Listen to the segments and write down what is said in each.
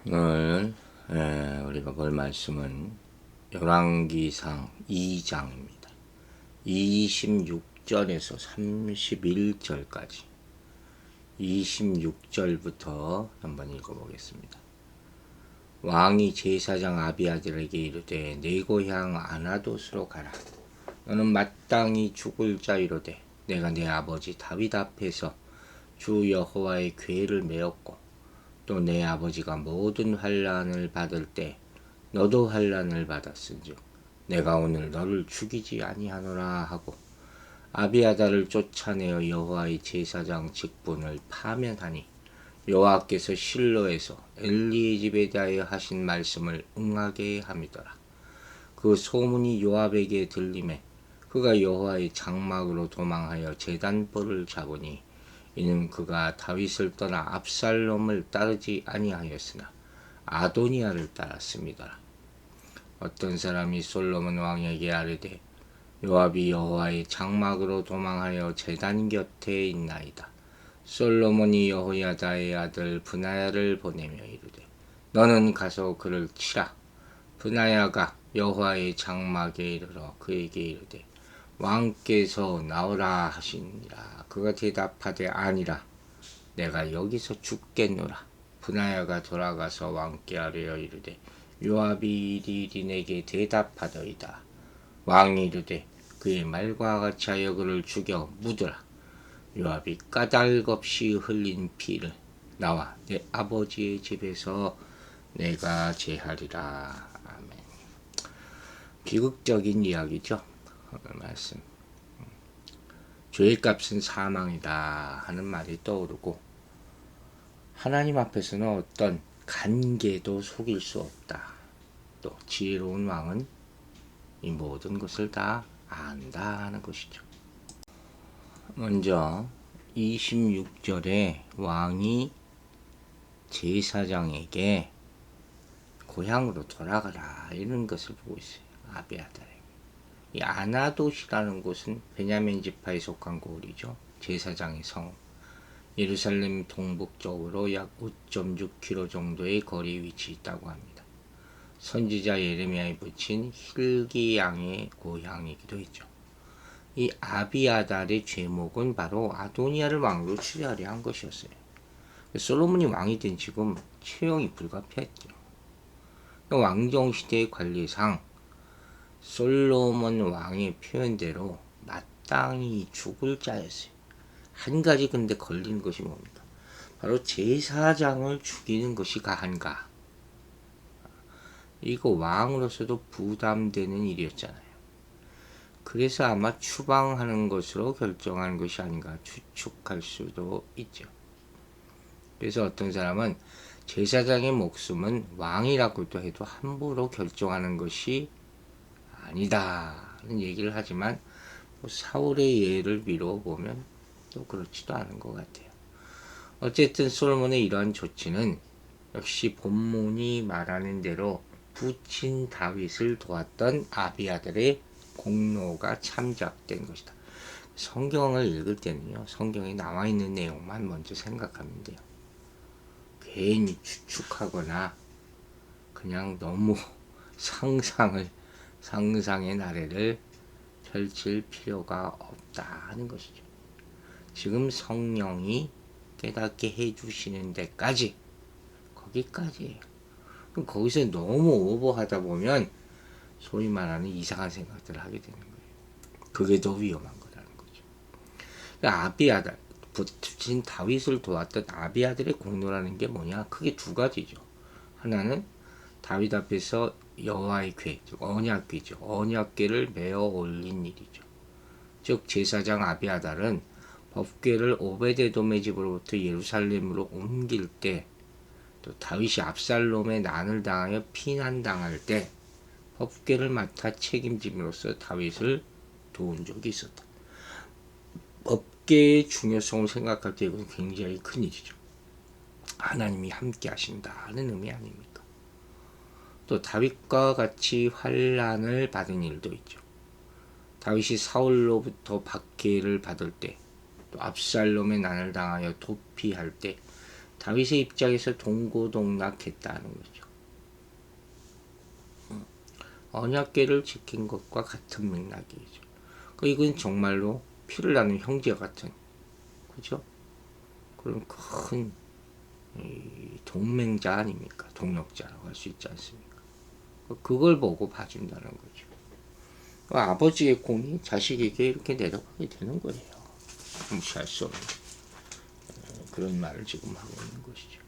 오늘 우리가 볼 말씀은 열왕기상 2장입니다. 26절에서 31절까지 26절부터 한번 읽어보겠습니다. 왕이 제사장 아비아들에게 이르되 내 고향 아나돗으로 가라. 너는 마땅히 죽을 자이로되 내가 내 아버지 다윗 앞에서 주 여호와의 궤를 메었고 또 내 아버지가 모든 환난을 받을 때 너도 환난을 받았은즉 내가 오늘 너를 죽이지 아니하노라 하고 아비아다를 쫓아내어 여호와의 제사장 직분을 파면하니 여호와께서 실로에서 엘리의 집에 대하여 하신 말씀을 응하게 함이더라. 그 소문이 요압에게 들림에 그가 여호와의 장막으로 도망하여 제단벌을 잡으니 이는 그가 다윗을 떠나 압살롬을 따르지 아니하였으나 아도니아를 따랐습니다. 어떤 사람이 솔로몬 왕에게 아뢰되 요압이 여호와의 장막으로 도망하여 제단 곁에 있나이다. 솔로몬이 여호야다의 아들 브나야를 보내며 이르되 너는 가서 그를 치라. 브나야가 여호와의 장막에 이르러 그에게 이르되 왕께서 나오라 하시니라. 그가 대답하되 아니라 내가 여기서 죽겠노라. 브나야가 돌아가서 왕께 아뢰어 이르되 요압이 이리 내게 대답하더이다. 왕이 이르되 그의 말과 같이 하여 그를 죽여 묻으라. 요압이 까닭없이 흘린 피를 나와 내 아버지의 집에서 내가 제하리라. 아멘. 비극적인 이야기죠. 오늘 말씀. 죄의 값은 사망이다 하는 말이 떠오르고 하나님 앞에서는 어떤 간계도 속일 수 없다. 또 지혜로운 왕은 이 모든 것을 다 안다 하는 것이죠. 먼저 26절에 왕이 제사장에게 고향으로 돌아가라 이런 것을 보고 있어요. 아비아달에게. 이 아나돗이라는 곳은 베냐민 지파에 속한 고을이죠. 제사장의 성. 예루살렘 동북쪽으로 약 5.6km 정도의 거리에 위치해 있다고 합니다. 선지자 예레미야에 붙인 hil기 양의 고향이기도 했죠. 이 아비아달의 제목은 바로 아도니아를 왕으로 취하려 한 것이었어요. 솔로몬이 왕이 된 지금 채용이 불가피했죠. 왕정 시대의 관리상 솔로몬 왕의 표현대로 마땅히 죽을 자였어요. 한 가지 근데 걸린 것이 뭡니까? 바로 제사장을 죽이는 것이 가한가? 이거 왕으로서도 부담되는 일이었잖아요. 그래서 아마 추방하는 것으로 결정한 것이 아닌가 추측할 수도 있죠. 그래서 어떤 사람은 제사장의 목숨은 왕이라고도 해도 함부로 결정하는 것이 아니다는 얘기를 하지만 사울의 예를 미뤄보면 또 그렇지도 않은 것 같아요. 어쨌든 솔로몬의 이러한 조치는 역시 본문이 말하는 대로 부친 다윗을 도왔던 아비아들의 공로가 참작된 것이다. 성경을 읽을 때는요, 성경에 나와 있는 내용만 먼저 생각하면 돼요. 괜히 추측하거나 그냥 너무 상상의 나래를 펼칠 필요가 없다 하는 것이죠. 지금 성령이 깨닫게 해주시는 데까지 거기까지예요. 그럼 거기서 너무 오버하다 보면 소위 말하는 이상한 생각들을 하게 되는 거예요. 그게 더 위험한 거라는 거죠. 그러니까 아비아달, 부친 다윗을 도왔던 아비아들의 공로라는 게 뭐냐? 크게 두 가지죠. 하나는 다윗 앞에서 여호와의 궤, 즉 언약궤죠. 언약궤를 메어 올린 일이죠. 즉 제사장 아비아달은 법궤를 오베데돔의 집으로부터 예루살렘으로 옮길 때, 또 다윗이 압살롬의 난을 당하여 피난당할 때 법궤를 맡아 책임짐으로써 다윗을 도운 적이 있었다. 법궤의 중요성을 생각할 때 이것은 굉장히 큰 일이죠. 하나님이 함께 하신다는 의미 아닙니까? 또 다윗과 같이 환난을 받은 일도 있죠. 다윗이 사울로부터 박해를 받을 때, 또 압살롬의 난을 당하여 도피할 때 다윗의 입장에서 동고동락했다는 거죠. 언약궤를 지킨 것과 같은 맥락이죠. 이건 정말로 피를 나눈 형제 같은, 그죠? 그런 큰 동맹자 아닙니까? 동력자라고 할 수 있지 않습니까? 그걸 보고 봐준다는 거죠. 아버지의 공이 자식에게 이렇게 내려가게 되는 거예요. 무시할 수 없는 그런 말을 지금 하고 있는 것이죠.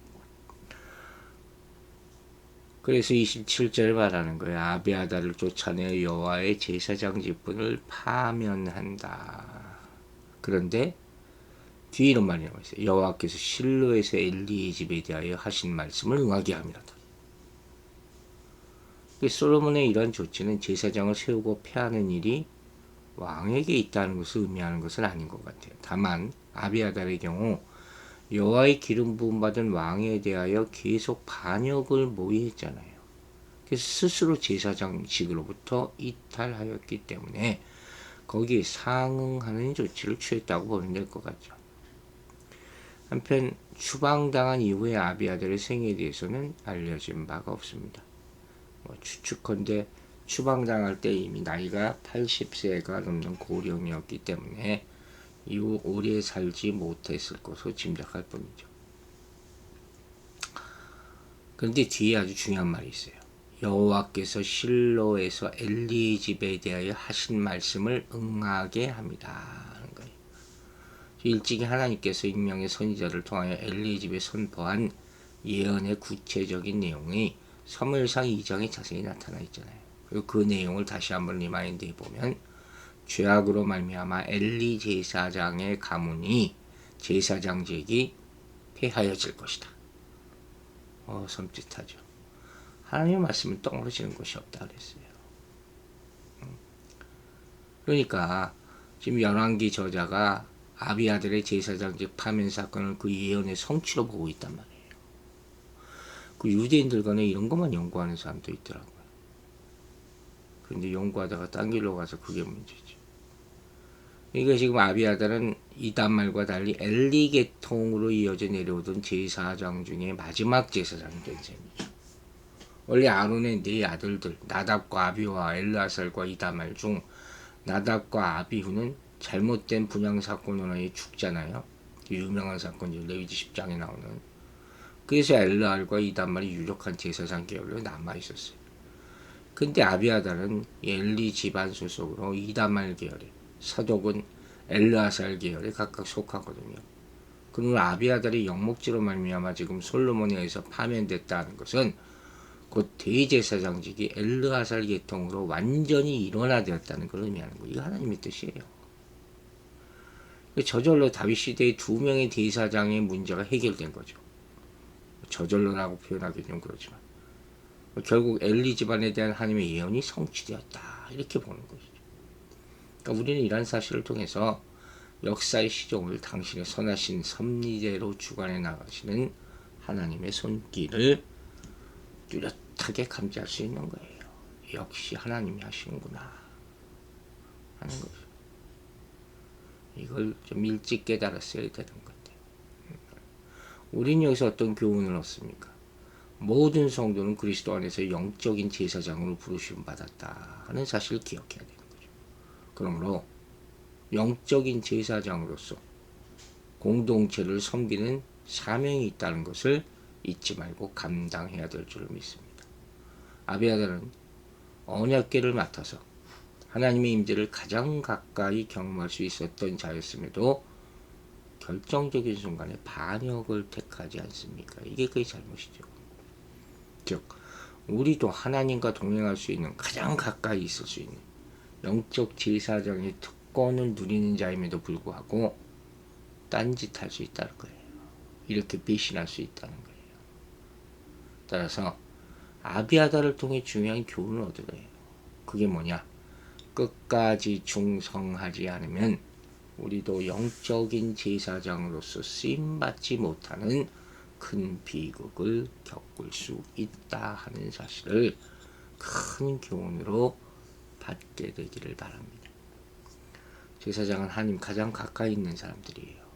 그래서 27절 말하는 거예요. 아비아다를 쫓아내 여호와의 제사장 직분을 파면한다. 그런데 뒤에 이런 말이 나와 있어요. 여호와께서 실로에서 엘리의 집에 대하여 하신 말씀을 응하게 함이라다. 솔로몬의 이러한 조치는 제사장을 세우고 폐하는 일이 왕에게 있다는 것을 의미하는 것은 아닌 것 같아요. 다만 아비아달의 경우 여호와의 기름 부음 받은 왕에 대하여 계속 반역을 모의했잖아요. 그래서 스스로 제사장직으로부터 이탈하였기 때문에 거기에 상응하는 조치를 취했다고 보면 될 것 같죠. 한편 추방당한 이후의 아비아달의 생애에 대해서는 알려진 바가 없습니다. 추측컨대 추방당할 때 이미 나이가 80세가 넘는 고령이었기 때문에 이후 오래 살지 못했을 것으로 짐작할 뿐이죠. 그런데 뒤에 아주 중요한 말이 있어요. 여호와께서 실로에서 엘리의 집에 대하여 하신 말씀을 응하게 합니다. 하는 거예요. 일찍이 하나님께서 익명의 선지자를 통하여 엘리의 집에 선포한 예언의 구체적인 내용이 사무엘상 2장에 자세히 나타나 있잖아요. 그리고 그 내용을 다시 한번 리마인드 해보면 죄악으로 말미암아 엘리 제사장의 가문이 제사장직이 폐하여질 것이다. 섬찟하죠. 하나님의 말씀은 떠오르지는 것이 없다 그랬어요. 그러니까 지금 열왕기 저자가 아비아들의 제사장직 파면 사건을 그 예언의 성취로 보고 있단 말이에요. 그 유대인들 간에 이런 것만 연구하는 사람도 있더라고요. 그런데 연구하다가 딴 길로 가서 그게 문제죠. 그러니까 지금 아비아달은 이단말과 달리 엘리 계통으로 이어져 내려오던 제사장 중에 마지막 제사장이 된 셈이죠. 원래 아론의 네 아들들 나답과 아비후와 엘르아살과 이다말 중 나답과 아비후는 잘못된 분양 사건으로 인해 죽잖아요. 유명한 사건이죠. 레위기 10장에 나오는. 그래서 엘르알과 이다말이 유력한 제사장 계열로 남아있었어요. 근데 아비아달은 엘리 집안 소속으로 이다말 계열에, 사독은 엘르아살 계열에 각각 속하거든요. 그러면 아비아달이 영목지로 말미암아 지금 솔로몬에 의해서 파면됐다는 것은 곧 대제사장직이 엘르아살 계통으로 완전히 일원화되었다는 걸 의미하는 거예요. 이거 하나님의 뜻이에요. 저절로 다윗 시대의 두 명의 대사장의 문제가 해결된 거죠. 저절로라고 표현하기 좀 그렇지만 결국 엘리 집안에 대한 하나님의 예언이 성취되었다 이렇게 보는 것이죠. 그러니까 우리는 이러한 사실을 통해서 역사의 시종을 당신의 선하신 섭리대로 주관해 나가시는 하나님의 손길을 뚜렷하게 감지할 수 있는 거예요. 역시 하나님이 하시는구나 하는 거죠. 이걸 좀 일찍 깨달았어야 되는 건데 우리는 여기서 어떤 교훈을 얻습니까? 모든 성도는 그리스도 안에서 영적인 제사장으로 부르심 받았다 하는 사실을 기억해야 되는 거죠. 그러므로 영적인 제사장으로서 공동체를 섬기는 사명이 있다는 것을 잊지 말고 감당해야 될 줄을 믿습니다. 아비아달은 언약궤를 맡아서 하나님의 임재를 가장 가까이 경험할 수 있었던 자였음에도 결정적인 순간에 반역을 택하지 않습니까? 이게 그의 잘못이죠. 즉 우리도 하나님과 동행할 수 있는 가장 가까이 있을 수 있는 영적 제사장의 특권을 누리는 자임에도 불구하고 딴짓할 수 있다는 거예요. 이렇게 배신할 수 있다는 거예요. 따라서 아비아달을 통해 중요한 교훈을 얻어야 해요. 그게 뭐냐? 끝까지 충성하지 않으면 우리도 영적인 제사장으로서 쓰임받지 못하는 큰 비극을 겪을 수 있다 하는 사실을 큰 교훈으로 받게 되기를 바랍니다. 제사장은 하나님 가장 가까이 있는 사람들이에요.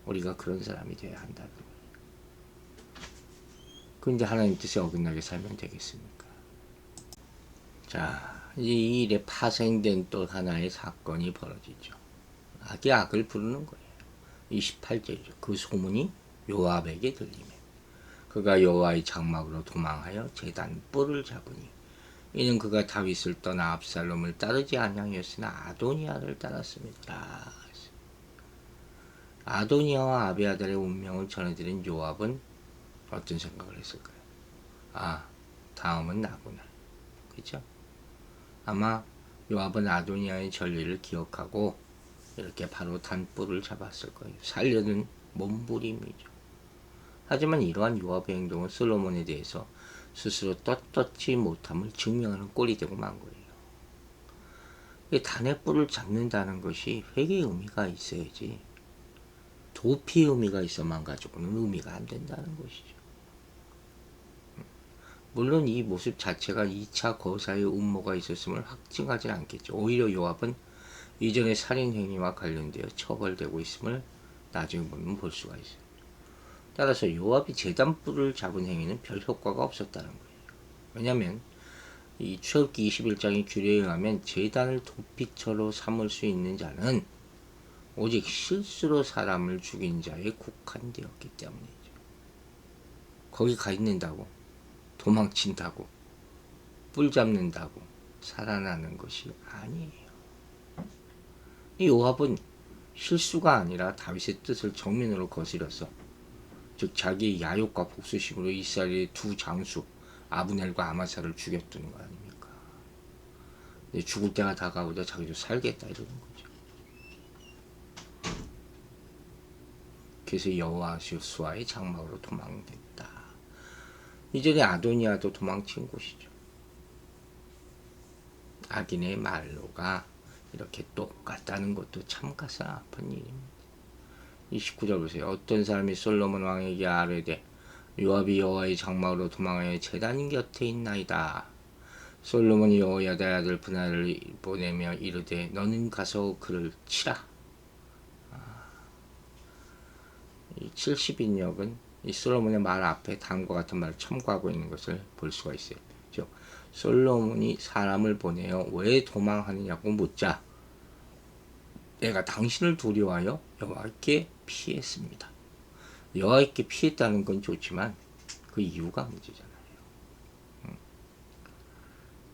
우리가 그런 사람이 되어야 한다는 거예요. 근데 하나님 뜻에 어긋나게 살면 되겠습니까? 자, 이 일에 파생된 또 하나의 사건이 벌어지죠. 악이 악을 부르는 거예요. 28절이죠. 그 소문이 요압에게 들리며 그가 여호와의 장막으로 도망하여 제단 뿔을 잡으니 이는 그가 다윗을 떠나 압살롬을 따르지 아니하였으나 아도니아를 따랐습니다. 아도니아와 아비아달의 운명을 전해드린 요압은 어떤 생각을 했을까요? 아, 다음은 나구나. 그죠? 아마 요압은 아도니아의 전례를 기억하고 이렇게 바로 단뿔을 잡았을 거예요. 살려는 몸부림이죠. 하지만 이러한 요압의 행동은 솔로몬에 대해서 스스로 떳떳지 못함을 증명하는 꼴이 되고 만 거예요. 단의 뿔을 잡는다는 것이 회개의 의미가 있어야지 도피의 의미가 있어만 가지고는 의미가 안 된다는 것이죠. 물론 이 모습 자체가 2차 거사의 음모가 있었음을 확증하지 않겠죠. 오히려 요압은 이전의 살인행위와 관련되어 처벌되고 있음을 나중에 보면 볼 수가 있어요. 따라서 요압이 제단뿔을 잡은 행위는 별 효과가 없었다는 거예요. 왜냐하면 이 출애굽기 21장의 규례에 의하면 제단을 도피처로 삼을 수 있는 자는 오직 실수로 사람을 죽인 자에 국한되었기 때문이죠. 거기 가 있는다고 도망친다고 뿔 잡는다고 살아나는 것이 아니에요. 이 요압은 실수가 아니라 다윗의 뜻을 정면으로 거스려서 즉 자기의 야욕과 복수심으로 이스라엘의 두 장수 아브넬과 아마사를 죽였던 거 아닙니까? 죽을 때가 다가오자 자기도 살겠다 이러는 거죠. 그래서 여호와시수아의 장막으로 도망했다. 이전에 아도니아도 도망친 곳이죠. 악인의 말로가 이렇게 똑같다는 것도 참 가슴 아픈 일입니다. 29절 보세요. 어떤 사람이 솔로몬 왕에게 아뢰되 요압이 여호와의 장막으로 도망하여 제단 곁에 있나이다. 솔로몬이 여호야다의 아들 브나를 보내며 이르되 너는 가서 그를 치라. 이 70인역은 이 솔로몬의 말 앞에 다음과 같은 말을 첨가하고 있는 것을 볼 수가 있어요. 즉 솔로몬이 사람을 보내어 왜 도망하느냐고 묻자 내가 당신을 두려워하여 여호와께 피했습니다. 여호와께 피했다는 건 좋지만 그 이유가 문제잖아요.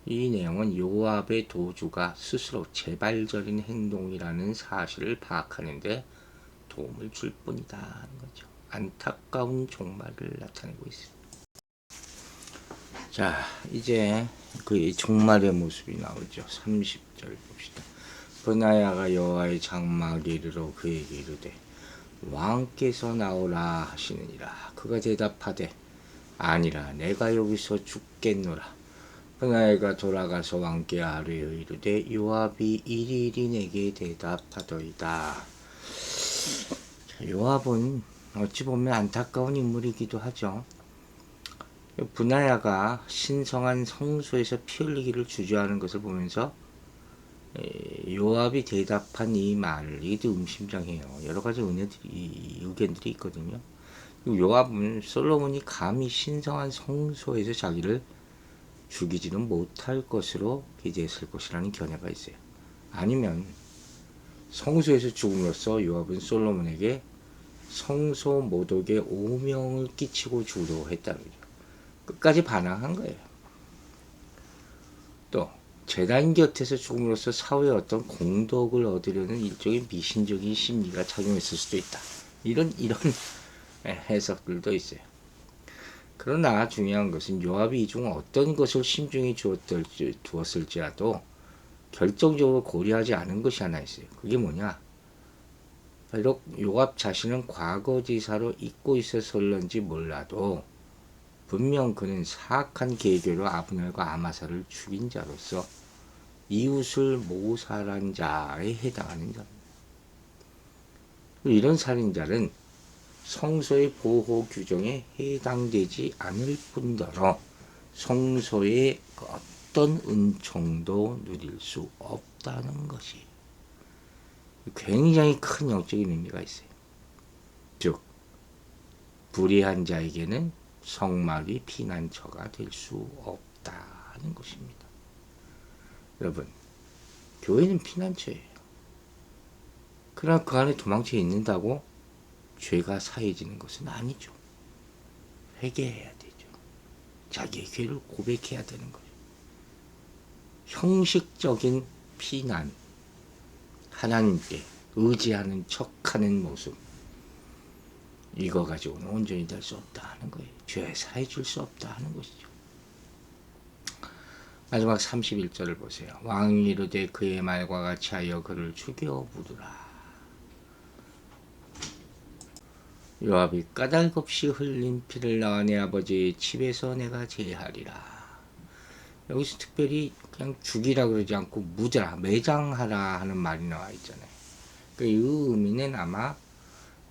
이 내용은 요압의 도주가 스스로 재발절인 행동이라는 사실을 파악하는데 도움을 줄 뿐이다 하는 거죠. 안타까운 종말을 나타내고 있습니다. 자, 이제 그 종말의 모습이 나오죠. 30절 봅시다. 브나야가 여호와의 장막에 이르러 그에게 이르되 왕께서 나오라 하시느니라. 그가 대답하되 아니라 내가 여기서 죽겠노라. 브나야가 돌아가서 왕께 아뢰어 이르되 요압이 일일이 내게 대답하더이다. 요압은 어찌 보면 안타까운 인물이기도 하죠. 브나야가 신성한 성소에서 피 흘리기를 주저하는 것을 보면서 요압이 대답한 이 말, 이게 의심장해요. 여러 가지 의견들이 있거든요. 요압은 솔로몬이 감히 신성한 성소에서 자기를 죽이지는 못할 것으로 기대했을 것이라는 견해가 있어요. 아니면 성소에서 죽음으로써 요압은 솔로몬에게 성소 모독의 오명을 끼치고 죽으려고 했다는 거죠. 끝까지 반항한 거예요. 또 제단 곁에서 죽음으로써 사후에 어떤 공덕을 얻으려는 일종의 미신적인 심리가 작용했을 수도 있다. 이런 해석들도 있어요. 그러나 중요한 것은 요압이 이 중 어떤 것을 심중에 두었을지라도 결정적으로 고려하지 않은 것이 하나 있어요. 그게 뭐냐? 비록 요압 자신은 과거지사로 잊고 있어서일런지 몰라도 분명 그는 사악한 계교로 아브넬과 아마사를 죽인 자로서 이웃을 모살한 자에 해당하는 자입니다. 이런 살인자는 성소의 보호 규정에 해당되지 않을 뿐더러 성소의 어떤 은총도 누릴 수 없다는 것이 굉장히 큰 영적인 의미가 있어요. 즉 불의한 자에게는 성막이 피난처가 될 수 없다는 것입니다. 여러분, 교회는 피난처예요. 그러나 그 안에 도망쳐 있는다고 죄가 사해지는 것은 아니죠. 회개해야 되죠. 자기의 죄를 고백해야 되는 거죠. 형식적인 피난, 하나님께 의지하는 척하는 모습, 이거 가지고는 온전히 될 수 없다 하는 거예요. 죄 사해 줄 수 없다 하는 것이죠. 마지막 31절을 보세요. 왕이 이르되 그의 말과 같이 하여 그를 죽여 부르라. 요압이 까닭없이 흘린 피를 나와 내 아버지의 집에서 내가 제하리라. 여기서 특별히 그냥 죽이라 그러지 않고 묻어라, 매장하라 하는 말이 나와 있잖아요. 그 의미는 아마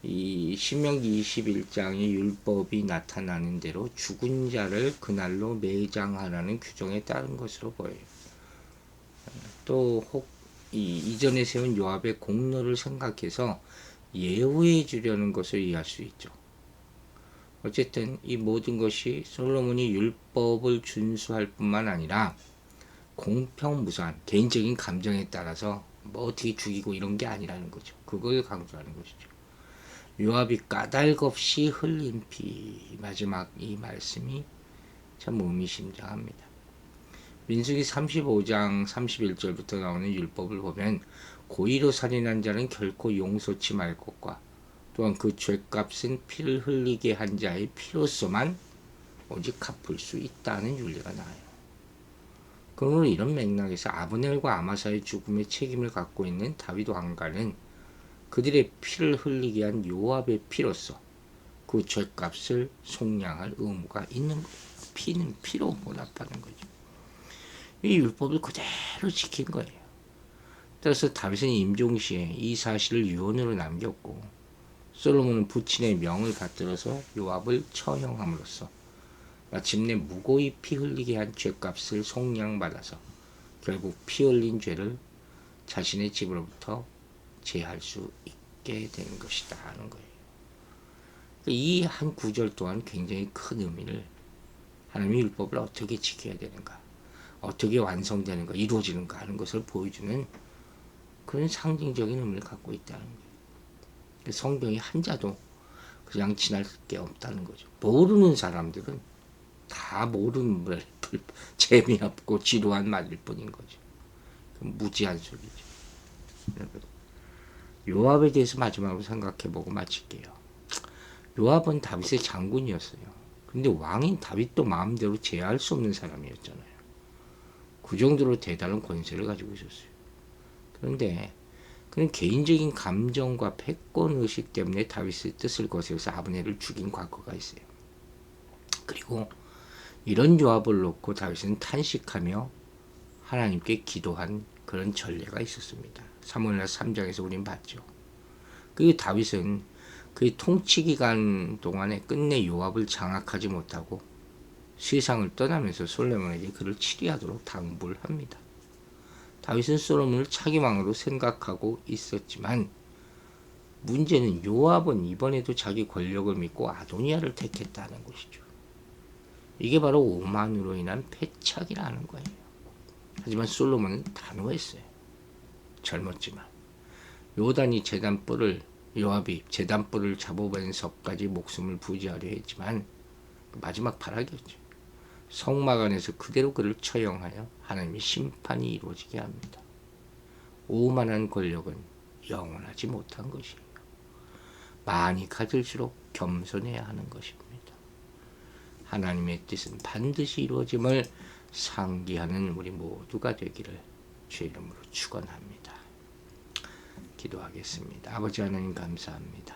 이 신명기 21장의 율법이 나타나는 대로 죽은 자를 그날로 매장하라는 규정에 따른 것으로 보여요. 또 혹 이전에 세운 요압의 공로를 생각해서 예우해 주려는 것을 이해할 수 있죠. 어쨌든 이 모든 것이 솔로몬이 율법을 준수할 뿐만 아니라 공평무사한 개인적인 감정에 따라서 뭐 어떻게 죽이고 이런 게 아니라는 거죠. 그걸 강조하는 것이죠. 요압이 까닭없이 흘린 피, 마지막 이 말씀이 참 의미심장합니다. 민수기 35장 31절부터 나오는 율법을 보면 고의로 살인한 자는 결코 용서치 말 것과 또한 그 죄값은 피를 흘리게 한 자의 피로서만 오직 갚을 수 있다는 윤리가 나와요. 그러므로 이런 맥락에서 아브넬과 아마사의 죽음의 책임을 갖고 있는 다윗 왕가는 그들의 피를 흘리게 한 요압의 피로서 그 죄값을 속량할 의무가 있는 거예요. 피는 피로 보답하는 거죠. 이 율법을 그대로 지킨 거예요. 따라서 다윗은 임종시에 이 사실을 유언으로 남겼고 솔로몬은 부친의 명을 받들어서 요압을 처형함으로써 마침내 무고히 피 흘리게 한 죄값을 속량받아서 결국 피 흘린 죄를 자신의 집으로부터 제할 수 있게 된 것이다 하는 거예요. 이 한 구절 또한 굉장히 큰 의미를, 하나님의 율법을 어떻게 지켜야 되는가, 어떻게 완성되는가, 이루어지는가 하는 것을 보여주는 그런 상징적인 의미를 갖고 있다는 거예요. 성경이 한자도 그냥 지날 게 없다는 거죠. 모르는 사람들은 다 모르는 재미없고 지루한 말일 뿐인 거죠. 무지한 소리죠. 요압에 대해서 마지막으로 생각해보고 마칠게요. 요압은 다윗의 장군이었어요. 근데 왕인 다윗도 마음대로 제어할 수 없는 사람이었잖아요. 그 정도로 대단한 권세를 가지고 있었어요. 그런데 그는 개인적인 감정과 패권의식 때문에 다윗의 뜻을 거스려서 아브넬을 죽인 과거가 있어요. 그리고 이런 요압을 놓고 다윗은 탄식하며 하나님께 기도한 그런 전례가 있었습니다. 사무엘하 3장에서 우린 봤죠. 그리고 다윗은 그의 통치 기간 동안에 끝내 요압을 장악하지 못하고 세상을 떠나면서 솔로몬에게 그를 치리하도록 당부를 합니다. 다윗은 솔로몬을 차기 왕으로 생각하고 있었지만 문제는 요압은 이번에도 자기 권력을 믿고 아도니아를 택했다는 것이죠. 이게 바로 오만으로 인한 패착이라는 거예요. 하지만 솔로몬은 단호했어요. 젊었지만 요단이 요압이 제단불을 잡아보면서까지 목숨을 부지하려 했지만 마지막 발악이었죠. 성막 안에서 그대로 그를 처형하여 하나님의 심판이 이루어지게 합니다. 오만한 권력은 영원하지 못한 것이에요. 많이 가질수록 겸손해야 하는 것입니다. 하나님의 뜻은 반드시 이루어짐을 상기하는 우리 모두가 되기를 주의 이름으로 축원합니다. 기도하겠습니다. 아버지 하나님 감사합니다.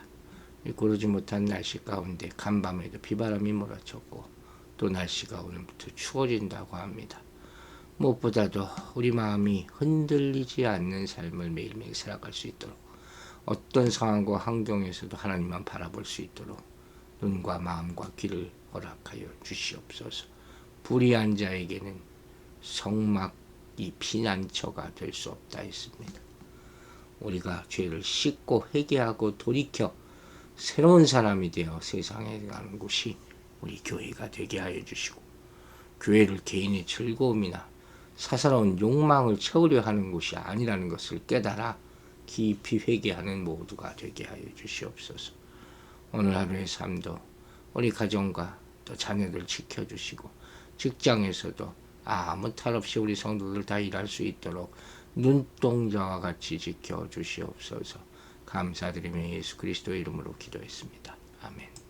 고르지 못한 날씨 가운데 간밤에도 비바람이 몰아쳤고 또 날씨가 오늘부터 추워진다고 합니다. 무엇보다도 우리 마음이 흔들리지 않는 삶을 매일매일 살아갈 수 있도록, 어떤 상황과 환경에서도 하나님만 바라볼 수 있도록 눈과 마음과 귀를 허락하여 주시옵소서. 불의한 자에게는 성막이 피난처가 될 수 없다 했습니다. 우리가 죄를 씻고 회개하고 돌이켜 새로운 사람이 되어 세상에 가는 곳이 우리 교회가 되게 하여 주시고, 교회를 개인의 즐거움이나 사사로운 욕망을 채우려 하는 곳이 아니라는 것을 깨달아 깊이 회개하는 모두가 되게 하여 주시옵소서. 오늘 하루의 삶도 우리 가정과 또 자녀들 지켜주시고, 직장에서도 아무 탈 없이 우리 성도들 다 일할 수 있도록 눈동자와 같이 지켜주시옵소서. 감사드리며 예수 그리스도의 이름으로 기도했습니다. 아멘.